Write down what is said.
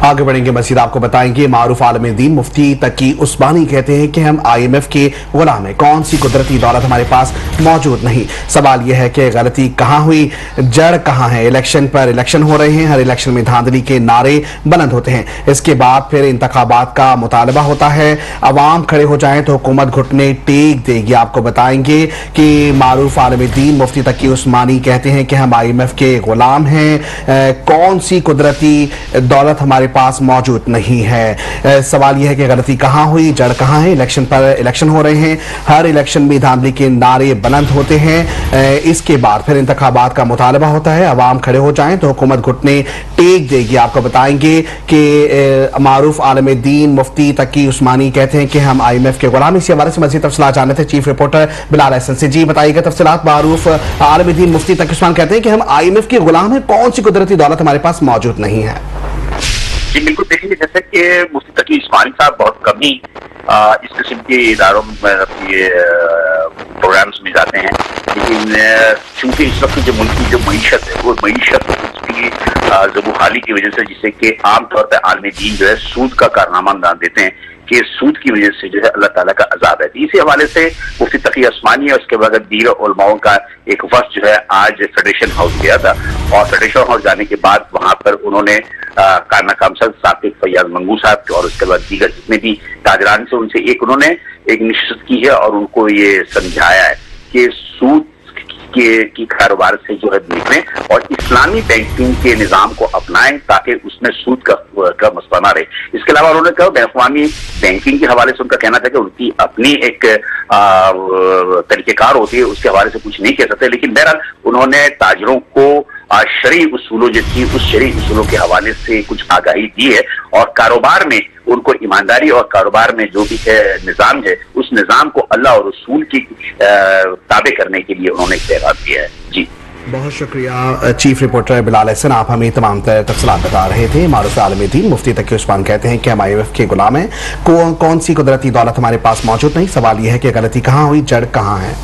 आगे बढ़ेंगे मजीद आपको बताएंगे मारूफ आलम दीन मुफ्ती तकी उस्मानी कहते हैं कि हम IMF के गुलाम हैं, कौन सी कुदरती दौलत हमारे पास मौजूद नहीं। सवाल यह है कि गलती कहाँ हुई, जड़ कहाँ है। इलेक्शन पर इलेक्शन हो रहे हैं, हर इलेक्शन में धांधली के नारे बुलंद होते हैं, इसके बाद फिर इंतखाबात का मुतालबा होता है। अवाम खड़े हो जाए तो हुकूमत घुटने टेक देगी। आपको बताएंगे कि मारूफ आलम दीन मुफ्ती तकी उस्मानी कहते हैं कि हम IMF के गुलाम हैं, कौन सी कुदरती दौलत हमारे पास मौजूद नहीं है। सवाल यह है कि गलती कहाँ हुई, जड़ कहाँ है। इलेक्शन पर इलेक्शन हो रहे हैं, हर इलेक्शन में धांधली के नारे बुलंद होते हैं, इसके बाद फिर इंतखाबात का मुतालबा होता है। अवाम खड़े हो जाएं तो हुकूमत घुटने टेक देगी। आपको बताएंगे कि मारूफ आलम दीन मुफ्ती तकी उस्मानी कहते हैं कि हम IMF के गुलाम। इसी हवाले से मज़ीद तफसीलात जानते थे चीफ रिपोर्टर बिलाल अहसन से। जी बताइएगा तफसीलात। मारूफ आलम दीन मुफ्ती तकी उस्मानी कहते हैं कि हम IMF के गुलाम हैं, कौन सी कुदरती दौलत हमारे पास मौजूद नहीं है। जी बिल्कुल, देखेंगे जैसे कि मुफ्ती तकी उस्मानी साहब बहुत कम ही इस किस्म के इदारों में ये प्रोग्राम्स में जाते हैं, लेकिन चूंकि इस वक्त जो मुल्क की जो मईशत है वो मईशत उसकी ज़बूहाली की वजह से, जिससे कि आमतौर पर आलमी दीन जो है सूद का कारनामा अंजाम देते हैं कि सूद की वजह से जो है अल्लाह ताला का अजाब है। इसी हवाले से मुफ्ती तकी उस्मानी और उसके बाद दीगर उलमाओं का एक वफ्द जो है आज फेडरेशन हाउस गया था, और फेडरेशन हाउस जाने के बाद वहां पर उन्होंने काना कामसद साकिब फैयाज मंगू साहब और उसके बाद दीगर जितने भी ताजरान से उनसे उन्होंने एक नशिस्त की है और उनको ये समझाया है कि सूद की कारोबार से जो है निकलें और इस्लामी बैंकिंग के निज़ाम को अपनाएं ताकि उसमें सूद का मसला ना रहे। इसके अलावा उन्होंने कहा बैनअक़वामी बैंकिंग के हवाले से उनका कहना था कि उनकी अपनी एक तरीक़ेकार होती है, उसके हवाले से कुछ नहीं कह सकते, लेकिन बहरहाल उन्होंने ताजरों को शरई उसूलों जो थी उस शरई उसूलों के हवाले से कुछ आगाही दी है और कारोबार में उनको ईमानदारी और कारोबार में जो भी है निज़ाम है उस निज़ाम को अल्लाह और रसूल की ताबे करने के लिए उन्होंने पैगाम दिया है। जी बहुत शुक्रिया चीफ रिपोर्टर बिलाल अहसन, आप हमें तमाम तफसीलात बता रहे थे। मारूफ आलम दीन मुफ्ती तकी उस्मानी कहते हैं कि हम IMF के गुलाम हैं, कौन सी कुदरती दौलत हमारे पास मौजूद नहीं। सवाल यह है कि गलती कहाँ हुई, जड़ कहाँ है।